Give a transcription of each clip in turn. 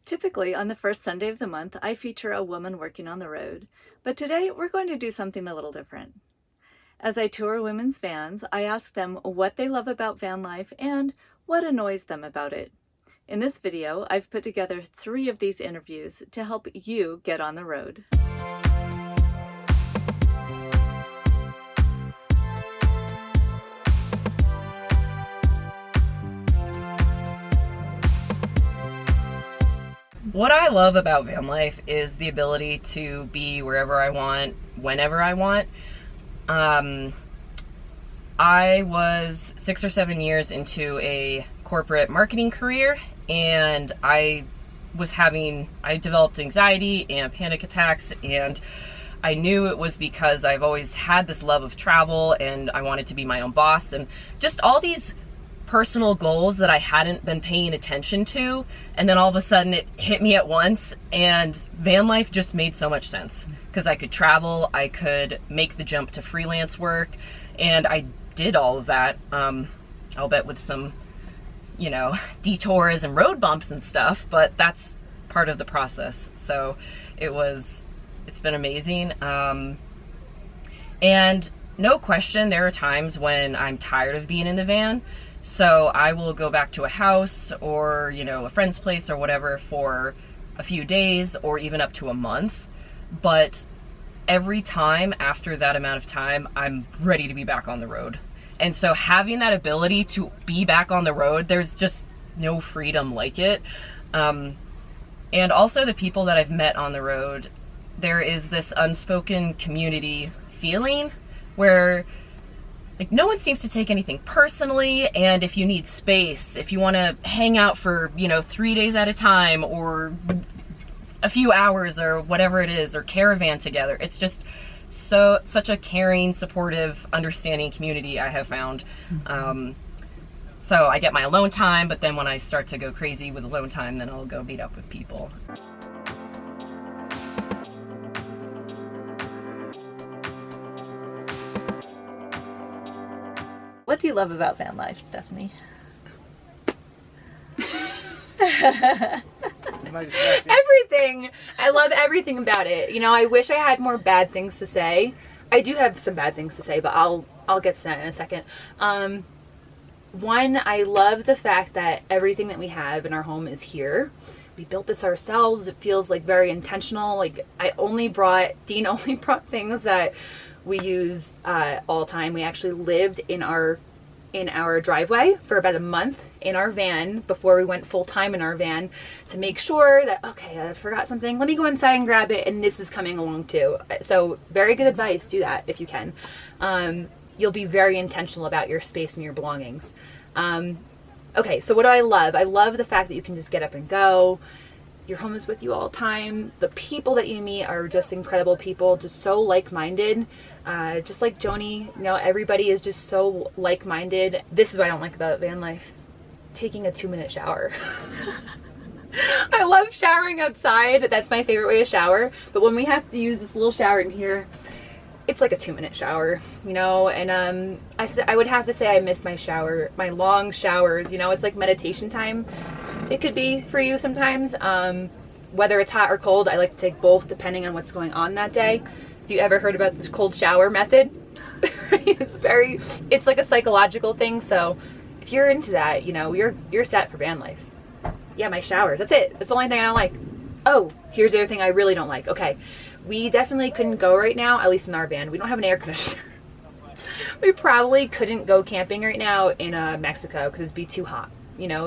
Typically, on the first Sunday of the month, I feature a woman working on the road, but today we're going to do something a little different. As I tour women's vans, I ask them what they love about van life and what annoys them about it. In this video, I've put together 3 of these interviews to help you get on the road. What I love about van life is the ability to be wherever I want, whenever I want. I was 6 or 7 years into a corporate marketing career, and I developed anxiety and panic attacks, and I knew it was because I've always had this love of travel and I wanted to be my own boss, and just all these personal goals that I hadn't been paying attention to, and then all of a sudden it hit me at once, and van life just made so much sense because I could travel, I could make the jump to freelance work, and I did all of that. I'll bet with some, detours and road bumps and stuff, but that's part of the process. So it's been amazing. And no question, there are times when I'm tired of being in the van. So I will go back to a house or, a friend's place or whatever for a few days or even up to a month. But every time after that amount of time, I'm ready to be back on the road. And so having that ability to be back on the road, there's just no freedom like it. And also the people that I've met on the road, there is this unspoken community feeling where no one seems to take anything personally, and if you need space, if you want to hang out for, 3 days at a time or a few hours or whatever it is, or caravan together, it's just such a caring, supportive, understanding community I have found. So I get my alone time, but then when I start to go crazy with alone time, then I'll go meet up with people. What do you love about van life, Stephanie? Everything. I love everything about it. I wish I had more bad things to say. I do have some bad things to say, but I'll get to that in a second. One, I love the fact that everything that we have in our home is here. We built this ourselves. It feels like very intentional. Dean only brought things that we use all the time. We actually lived in our driveway for about a month in our van before we went full-time in our van to make sure that, okay, I forgot something, let me go inside and grab it, and this is coming along too. So very good advice, do that if you can. You'll be very intentional about your space and your belongings. Okay, so what do I love? I love the fact that you can just get up and go. Your home is with you all the time. The people that you meet are just incredible people, just so like-minded. Just like Joni, everybody is just so like-minded. This is what I don't like about van life. Taking a 2-minute shower. I love showering outside. That's my favorite way to shower. But when we have to use this little shower in here, it's like a 2-minute shower, and I would have to say I miss my long showers. It's like meditation time. It could be for you sometimes. Whether it's hot or cold, I like to take both depending on what's going on that day. Have you ever heard about the cold shower method? It's like a psychological thing. So if you're into that, you're set for van life. Yeah, my showers. That's it. That's the only thing I don't like. Oh, here's the other thing I really don't like. Okay, we definitely couldn't go right now, at least in our van. We don't have an air conditioner. We probably couldn't go camping right now in Mexico because it'd be too hot.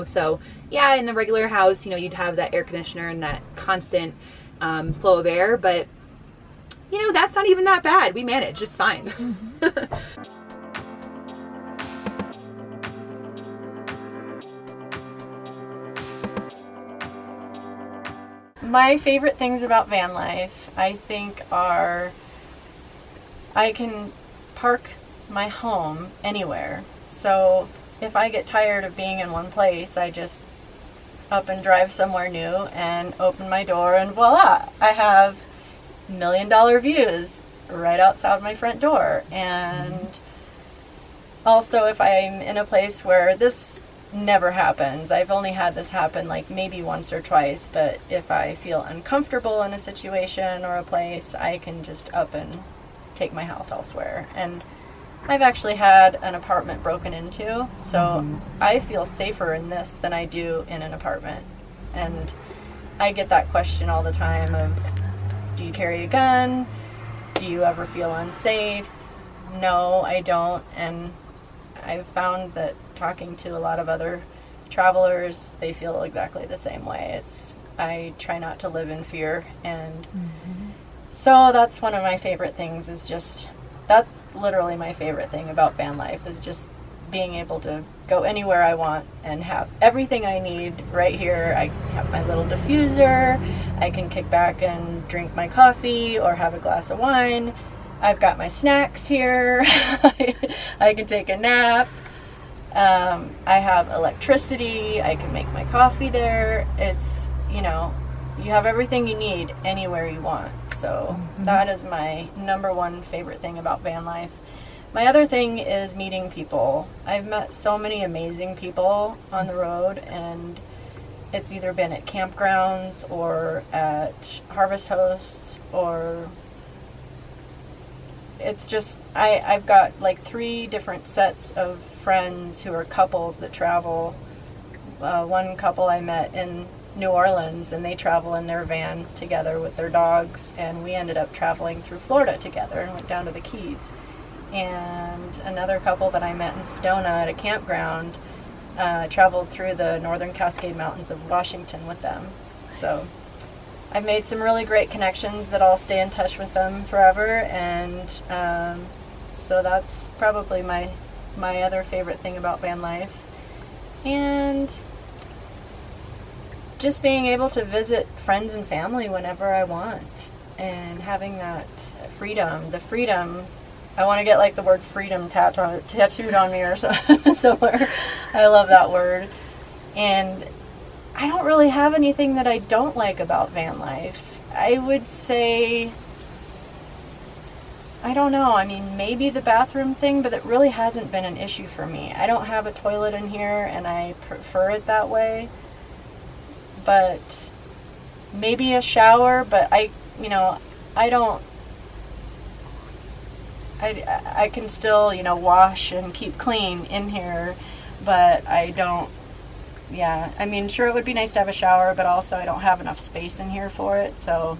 So yeah, in the regular house, you'd have that air conditioner and that constant flow of air, but that's not even that bad. We manage just fine. My favorite things about van life, I think, are I can park my home anywhere. So if I get tired of being in one place, I just up and drive somewhere new and open my door, and voila, I have $1 million views right outside my front door. And also, if I'm in a place where this never happens. I've only had this happen like maybe once or twice, but if I feel uncomfortable in a situation or a place, I can just up and take my house elsewhere. And I've actually had an apartment broken into, so I feel safer in this than I do in an apartment. And I get that question all the time of, do you carry a gun? Do you ever feel unsafe? No, I don't. And I've found that talking to a lot of other travelers, they feel exactly the same way. I try not to live in fear, and so that's one of my favorite things, that's literally my favorite thing about van life, is just being able to go anywhere I want and have everything I need right here. I have my little diffuser, I can kick back and drink my coffee or have a glass of wine. I've got my snacks here. I can take a nap. I have electricity. I can make my coffee there. It's, you have everything you need anywhere you want. So that is my number one favorite thing about van life. My other thing is meeting people. I've met so many amazing people on the road, and it's either been at campgrounds or at Harvest Hosts, or it's just, I've got like 3 different sets of friends who are couples that travel. One couple I met in New Orleans, and they travel in their van together with their dogs, and we ended up traveling through Florida together and went down to the Keys. And another couple that I met in Sedona at a campground traveled through the Northern Cascade Mountains of Washington with them. So I've made some really great connections that I'll stay in touch with them forever, and so that's probably my other favorite thing about van life. And just being able to visit friends and family whenever I want, and having that freedom. I want to get like the word freedom tattooed on me or somewhere. I love that word. And I don't really have anything that I don't like about van life. I would say, I don't know, I mean, maybe the bathroom thing, but it really hasn't been an issue for me. I don't have a toilet in here, and I prefer it that way. But maybe a shower, but I can still, wash and keep clean in here, but I don't, I mean, sure, it would be nice to have a shower, but also I don't have enough space in here for it, so,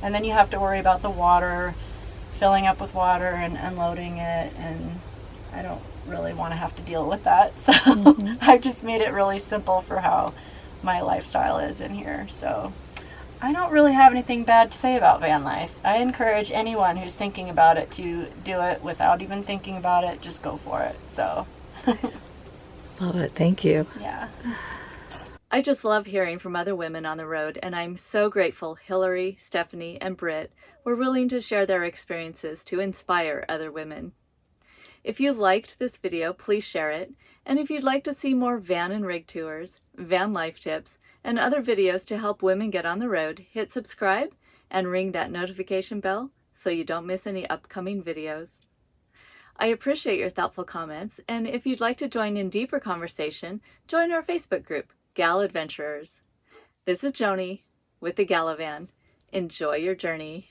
and then you have to worry about the water, filling up with water and unloading it, and I don't really want to have to deal with that, so I've just made it really simple for how my lifestyle is in here. So I don't really have anything bad to say about van life. I encourage anyone who's thinking about it to do it without even thinking about it. Just go for it. So Love it. Thank you. Yeah. I just love hearing from other women on the road, and I'm so grateful Hilary, Stephanie, and Britt were willing to share their experiences to inspire other women. If you liked this video, please share it. And if you'd like to see more van and rig tours, van life tips, and other videos to help women get on the road, hit subscribe and ring that notification bell so you don't miss any upcoming videos. I appreciate your thoughtful comments, and if you'd like to join in deeper conversation, join our Facebook group, Gal Adventurers. This is Joni with the Galavan. Enjoy your journey.